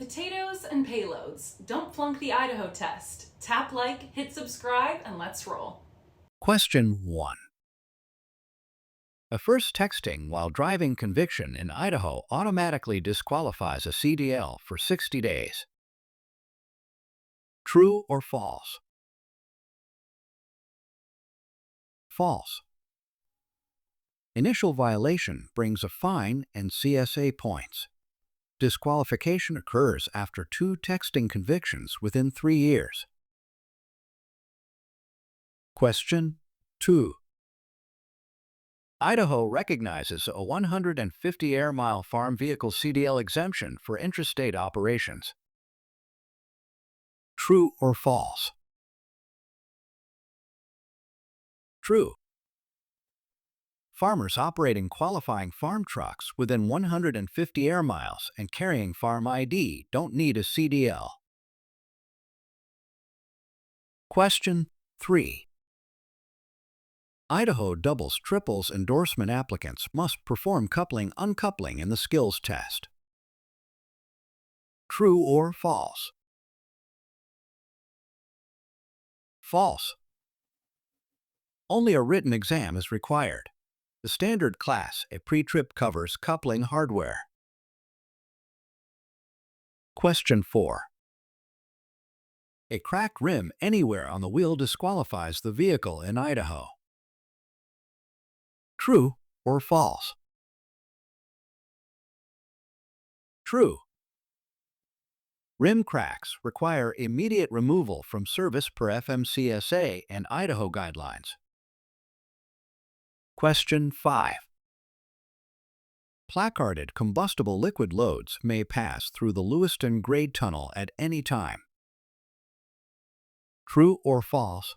Potatoes and payloads. Don't flunk the Idaho test. Tap like, hit subscribe, and let's roll. Question 1. A first texting while driving conviction in Idaho automatically disqualifies a CDL for 60 days. True or false? False. Initial violation brings a fine and CSA points. Disqualification occurs after 2 texting convictions within 3 years. Question 2. Idaho recognizes a 150 air-mile farm vehicle CDL exemption for intrastate operations. True or false? True. Farmers operating qualifying farm trucks within 150 air miles and carrying farm ID don't need a CDL. Question 3. Idaho doubles triples endorsement applicants must perform coupling uncoupling in the skills test. True or false? False. Only a written exam is required. The standard Class A pre-trip covers coupling hardware. Question 4. A cracked rim anywhere on the wheel disqualifies the vehicle in Idaho. True or false? True. Rim cracks require immediate removal from service per FMCSA and Idaho guidelines. Question 5. Placarded combustible liquid loads may pass through the Lewiston grade tunnel at any time. True or false?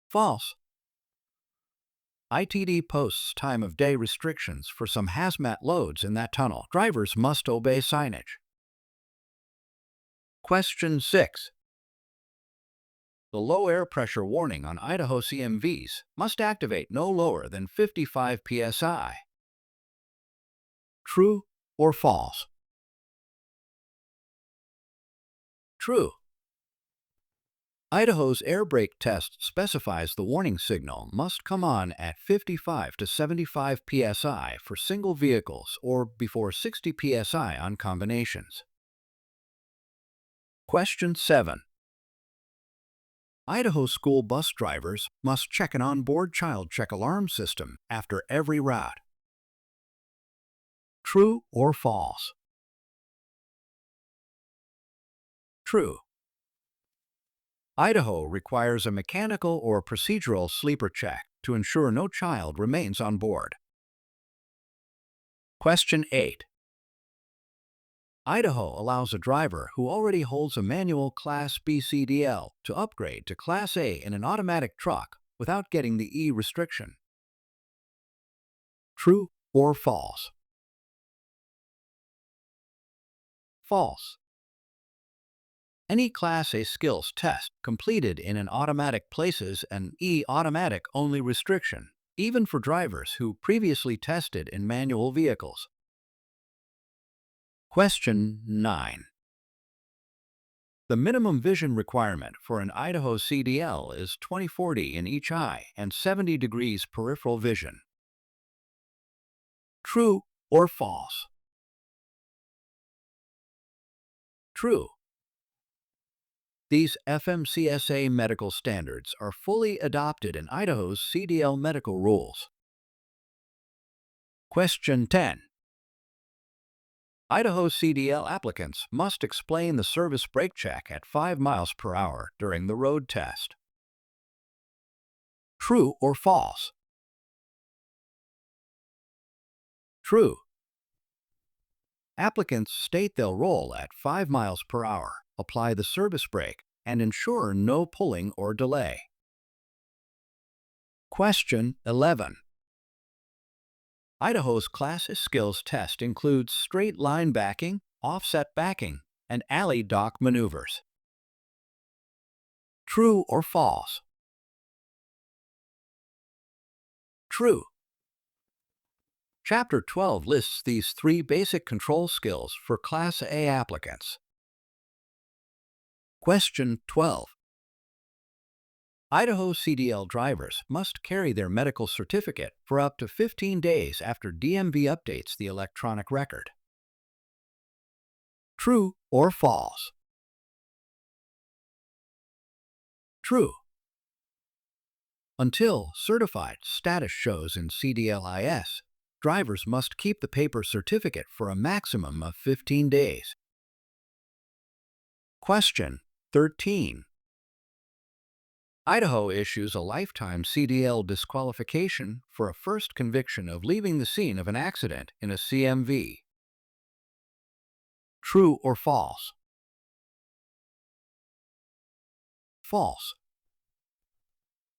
False. ITD posts time of day restrictions for some hazmat loads in that tunnel. Drivers must obey signage. Question 6. The low air pressure warning on Idaho CMVs must activate no lower than 55 psi. True or false? True. Idaho's air brake test specifies the warning signal must come on at 55 to 75 psi for single vehicles or before 60 psi on combinations. Question 7. Idaho school bus drivers must check an onboard child check alarm system after every route. True or false? True. Idaho requires a mechanical or procedural sleeper check to ensure no child remains on board. Question 8. Idaho allows a driver who already holds a manual Class B CDL to upgrade to Class A in an automatic truck without getting the E restriction. True or false? False. Any Class A skills test completed in an automatic places an E automatic only restriction, even for drivers who previously tested in manual vehicles. Question 9. The minimum vision requirement for an Idaho CDL is 20/40 in each eye and 70 degrees peripheral vision. True or false? True. These FMCSA medical standards are fully adopted in Idaho's CDL medical rules. Question 10. Idaho CDL applicants must explain the service brake check at 5 miles per hour during the road test. True or false? True. Applicants state they'll roll at 5 miles per hour, apply the service brake, and ensure no pulling or delay. Question 11. Idaho's Class A skills test includes straight line backing, offset backing, and alley dock maneuvers. True or false? True. Chapter 12 lists these 3 basic control skills for Class A applicants. Question 12. Idaho CDL drivers must carry their medical certificate for up to 15 days after DMV updates the electronic record. True or false? True. Until certified status shows in CDLIS, drivers must keep the paper certificate for a maximum of 15 days. Question 13. Idaho issues a lifetime CDL disqualification for a first conviction of leaving the scene of an accident in a CMV. True or false? False.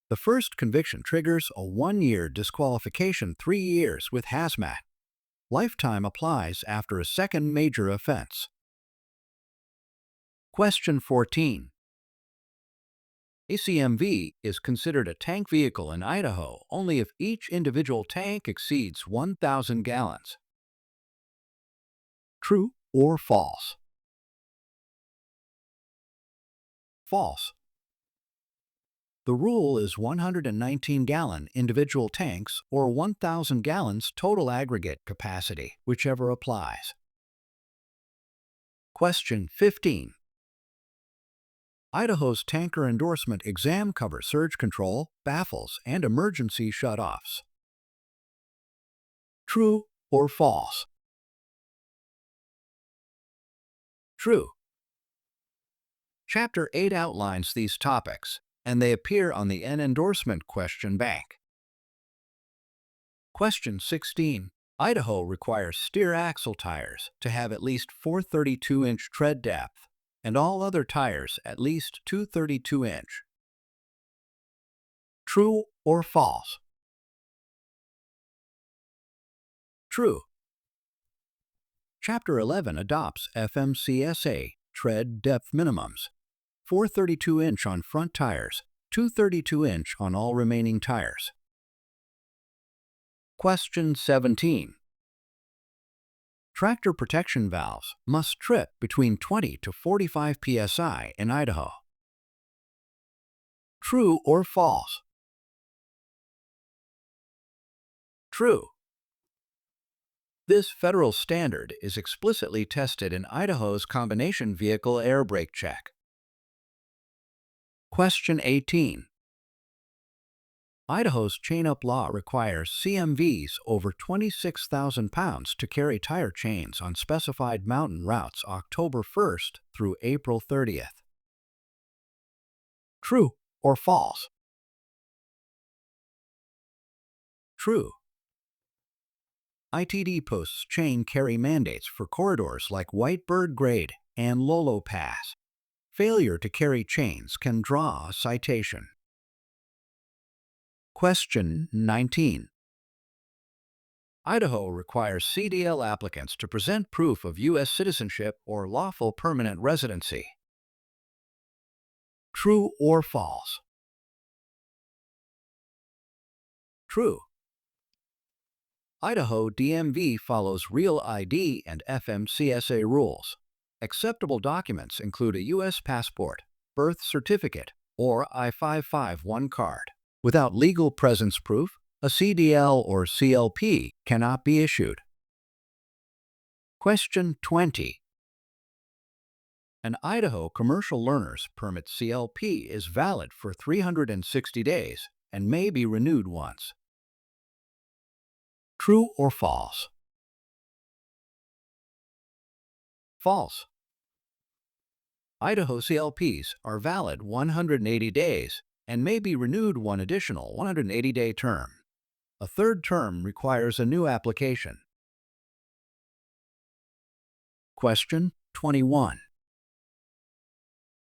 The first conviction triggers a 1-year disqualification, 3 years with hazmat. Lifetime applies after a second major offense. Question 14. A CMV is considered a tank vehicle in Idaho only if each individual tank exceeds 1,000 gallons. True or false? False. The rule is 119-gallon individual tanks or 1,000 gallons total aggregate capacity, whichever applies. Question 15. Idaho's tanker endorsement exam covers surge control, baffles, and emergency shutoffs. True or false? True. Chapter 8 outlines these topics, and they appear on the N endorsement question bank. Question 16. Idaho requires steer axle tires to have at least 432-inch tread depth, and all other tires at least 232-inch. True or false? True. Chapter 11 adopts FMCSA tread depth minimums: 432-inch on front tires, 232-inch on all remaining tires. Question 17. Tractor protection valves must trip between 20 to 45 psi in Idaho. True or false? True. This federal standard is explicitly tested in Idaho's combination vehicle air brake check. Question 18. Idaho's chain-up law requires CMVs over 26,000 pounds to carry tire chains on specified mountain routes October 1st through April 30th. True or false? True. ITD posts chain carry mandates for corridors like Whitebird Grade and Lolo Pass. Failure to carry chains can draw a citation. Question 19. Idaho requires CDL applicants to present proof of U.S. citizenship or lawful permanent residency. True or false? True. Idaho DMV follows Real ID and FMCSA rules. Acceptable documents include a U.S. passport, birth certificate, or I-551 card. Without legal presence proof, a CDL or CLP cannot be issued. Question 20. An Idaho Commercial Learner's Permit CLP is valid for 360 days and may be renewed once. True or false? False. Idaho CLPs are valid 180 days and may be renewed one additional 180-day term. A third term requires a new application. Question 21.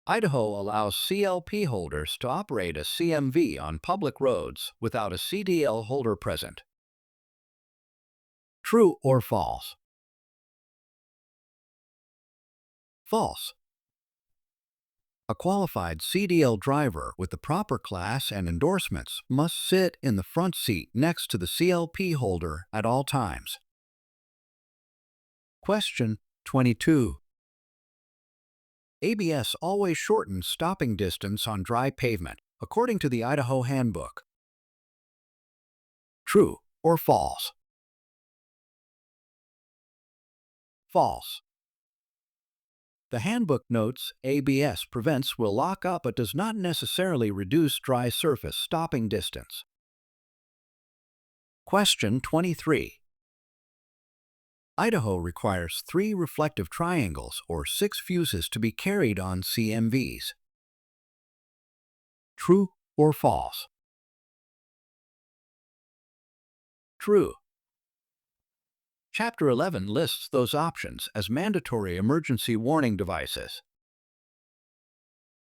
Idaho allows CLP holders to operate a CMV on public roads without a CDL holder present. True or false? False. A qualified CDL driver with the proper class and endorsements must sit in the front seat next to the CLP holder at all times. Question 22. ABS always shortens stopping distance on dry pavement, according to the Idaho Handbook. True or false? False. The handbook notes ABS prevents will lock up but does not necessarily reduce dry surface stopping distance. Question 23. Idaho requires 3 reflective triangles or 6 fuses to be carried on CMVs. True or false? True. Chapter 11 lists those options as mandatory emergency warning devices.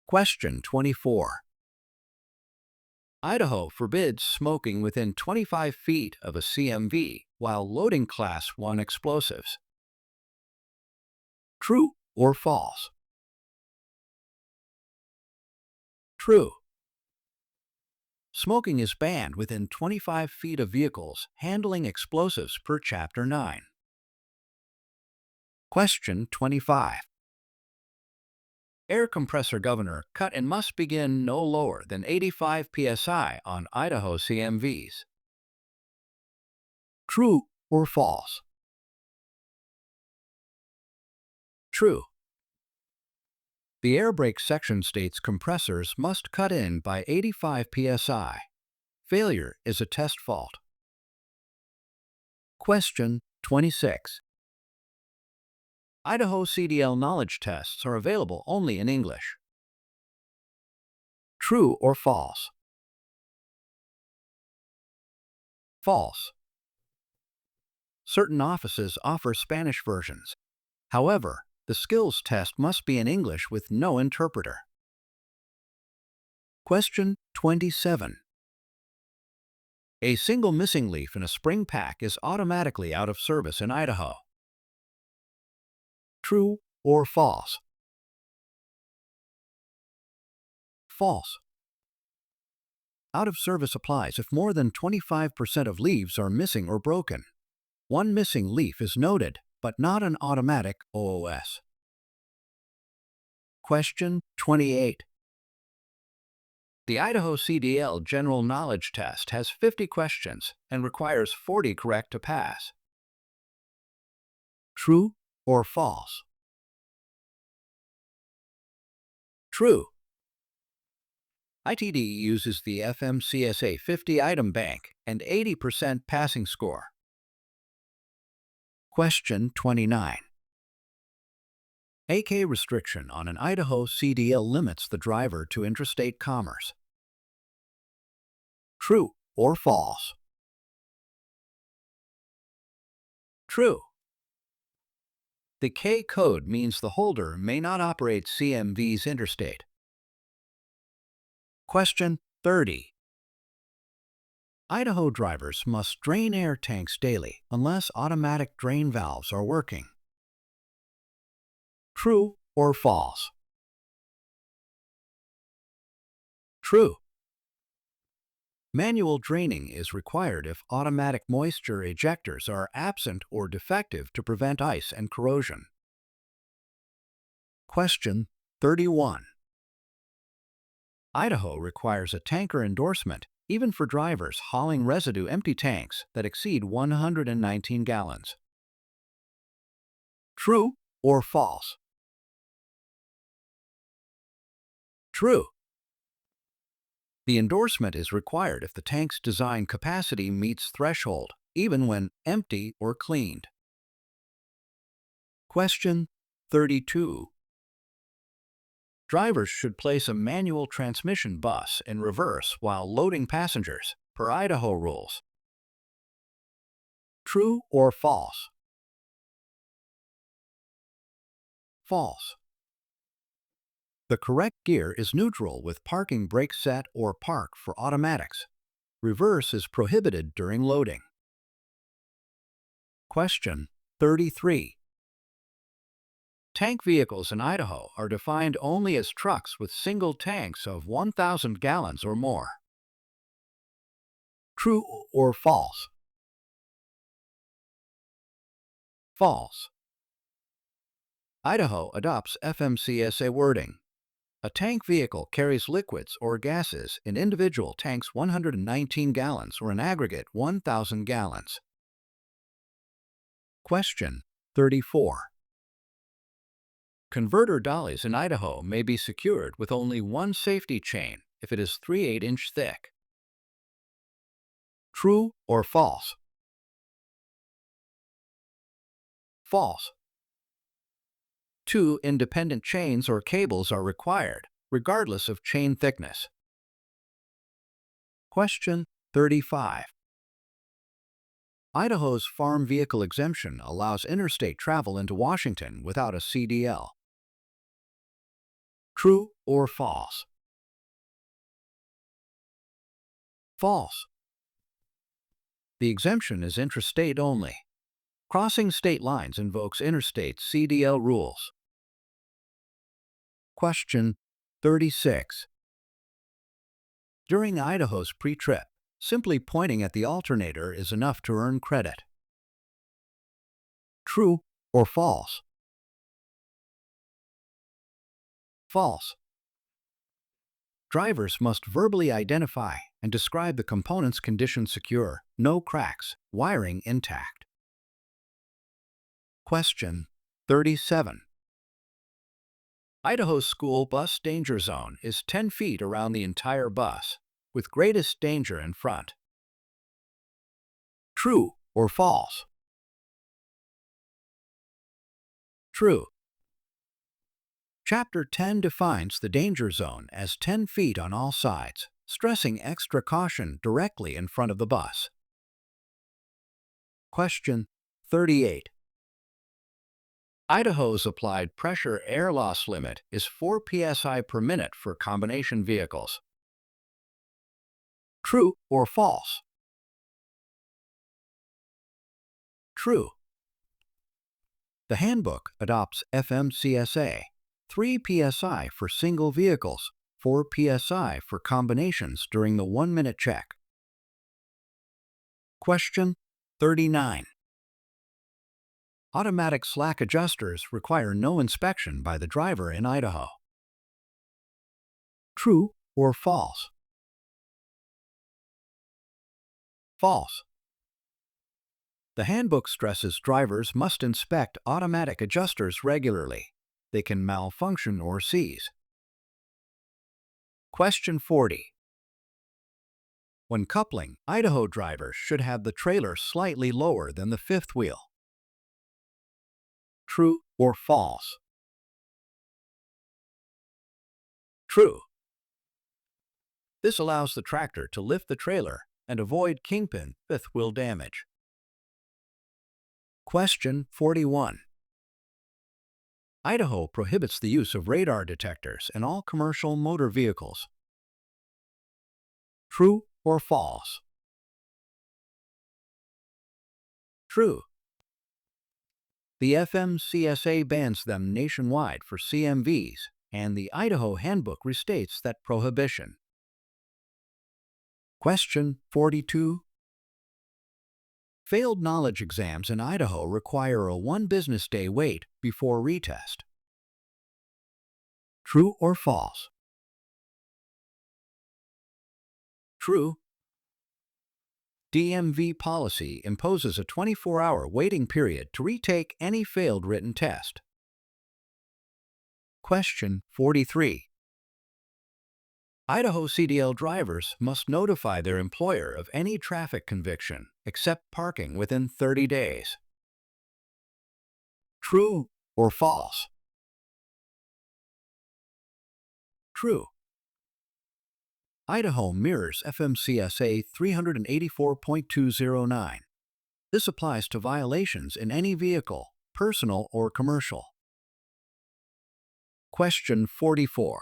Question 24. Idaho forbids smoking within 25 feet of a CMV while loading Class 1 explosives. True or false? True. Smoking is banned within 25 feet of vehicles handling explosives per Chapter 9. Question 25. Air compressor governor cut and must begin no lower than 85 psi on Idaho CMVs. True or false? True. The air brake section states compressors must cut in by 85 psi. Failure is a test fault. Question 26. Idaho CDL knowledge tests are available only in English. True or false? False. Certain offices offer Spanish versions. However, the skills test must be in English with no interpreter. Question 27. A single missing leaf in a spring pack is automatically out of service in Idaho. True or false? False. Out of service applies if more than 25% of leaves are missing or broken. One missing leaf is noted, but not an automatic OOS. Question 28. The Idaho CDL General Knowledge Test has 50 questions and requires 40 correct to pass. True or false? True. ITD uses the FMCSA 50-item bank and 80% passing score. Question 29. AK restriction on an Idaho CDL limits the driver to interstate commerce. True or false? True. The K code means the holder may not operate CMVs interstate. Question 30. Idaho drivers must drain air tanks daily unless automatic drain valves are working. True or false? True. Manual draining is required if automatic moisture ejectors are absent or defective to prevent ice and corrosion. Question 31. Idaho requires a tanker endorsement even for drivers hauling residue empty tanks that exceed 119 gallons. True or false? True. The endorsement is required if the tank's design capacity meets threshold, even when empty or cleaned. Question 32. Drivers should place a manual transmission bus in reverse while loading passengers, per Idaho rules. True or false? False. The correct gear is neutral with parking brake set or park for automatics. Reverse is prohibited during loading. Question 33. tank vehicles in Idaho are defined only as trucks with single tanks of 1,000 gallons or more. True or false? False. Idaho adopts FMCSA wording. A tank vehicle carries liquids or gases in individual tanks 119 gallons or an aggregate 1,000 gallons. Question 34. Converter dollies in Idaho may be secured with only one safety chain if it is 3/8-inch thick. True or false? False. 2 independent chains or cables are required, regardless of chain thickness. Question 35. Idaho's farm vehicle exemption allows interstate travel into Washington without a CDL. True or false? False. The exemption is intrastate only. Crossing state lines invokes interstate CDL rules. Question 36. During Idaho's pre-trip, simply pointing at the alternator is enough to earn credit. True or false? False. Drivers must verbally identify and describe the component's condition secure, no cracks, wiring intact. Question 37. Idaho's school bus danger zone is 10 feet around the entire bus, with greatest danger in front. True or false? True. Chapter 10 defines the danger zone as 10 feet on all sides, stressing extra caution directly in front of the bus. Question 38. Idaho's applied pressure air loss limit is 4 psi per minute for combination vehicles. True or false? True. The handbook adopts FMCSA, 3 psi for single vehicles, 4 psi for combinations during the 1-minute check. Question 39. Automatic slack adjusters require no inspection by the driver in Idaho. True or false? False. The handbook stresses drivers must inspect automatic adjusters regularly. They can malfunction or seize. Question 40. When coupling, Idaho drivers should have the trailer slightly lower than the fifth wheel. True or false? True. This allows the tractor to lift the trailer and avoid kingpin fifth wheel damage. Question 41. Idaho prohibits the use of radar detectors in all commercial motor vehicles. True or false? True. The FMCSA bans them nationwide for CMVs, and the Idaho Handbook restates that prohibition. Question 42. Failed knowledge exams in Idaho require a 1 business day wait before retest. True or false? True. DMV policy imposes a 24-hour waiting period to retake any failed written test. Question 43. Idaho CDL drivers must notify their employer of any traffic conviction except parking within 30 days. True or false? True. Idaho mirrors FMCSA 384.209. This applies to violations in any vehicle, personal or commercial. Question 44.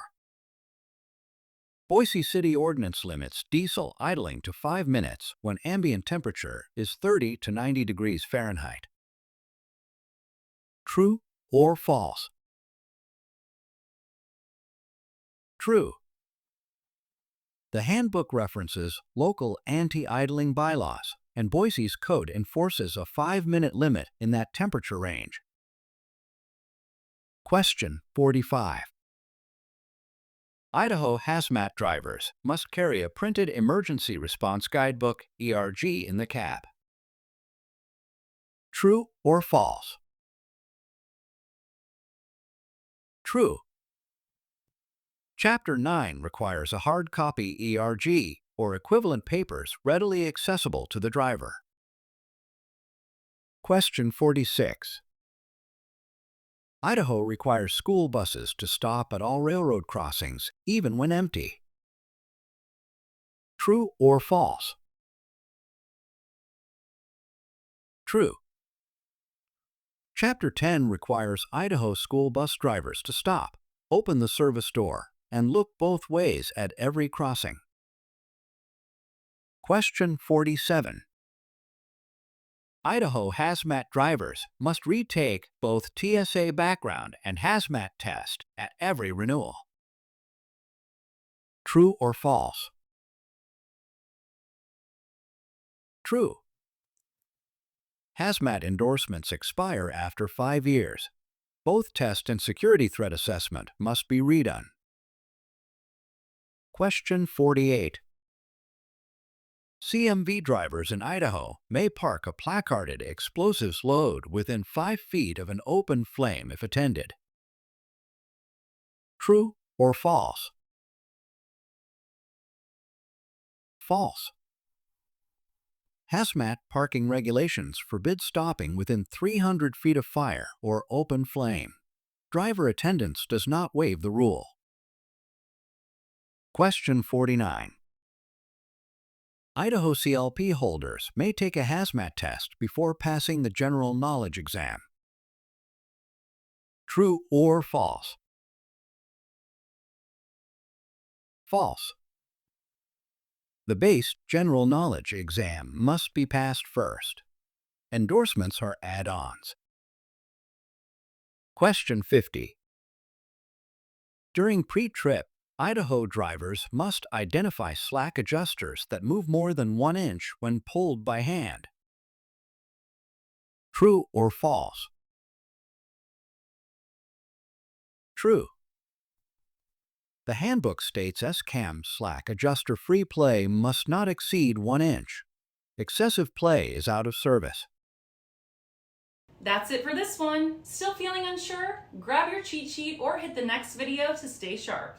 Boise City Ordinance limits diesel idling to 5 minutes when ambient temperature is 30 to 90 degrees Fahrenheit. True or false? True. The handbook references local anti-idling bylaws, and Boise's code enforces a 5-minute limit in that temperature range. Question 45. Idaho hazmat drivers must carry a printed emergency response guidebook, ERG, in the cab. True or false? True. Chapter 9 requires a hard copy ERG or equivalent papers readily accessible to the driver. Question 46. Idaho requires school buses to stop at all railroad crossings, even when empty. True or false? True. Chapter 10 requires Idaho school bus drivers to stop, open the service door, and look both ways at every crossing. Question 47. Idaho hazmat drivers must retake both TSA background and hazmat test at every renewal. True or false? True. Hazmat endorsements expire after 5 years. Both test and security threat assessment must be redone. Question 48. CMV drivers in Idaho may park a placarded explosives load within 5 feet of an open flame if attended. True or false? False. Hazmat parking regulations forbid stopping within 300 feet of fire or open flame. Driver attendance does not waive the rule. Question 49. Idaho CLP holders may take a hazmat test before passing the general knowledge exam. True or false? False. The base general knowledge exam must be passed first. Endorsements are add-ons. Question 50. During pre-trip, Idaho drivers must identify slack adjusters that move more than 1 inch when pulled by hand. True or false? True. The handbook states SCAM slack adjuster free play must not exceed 1 inch. Excessive play is out of service. That's it for this one. Still feeling unsure? Grab your cheat sheet or hit the next video to stay sharp.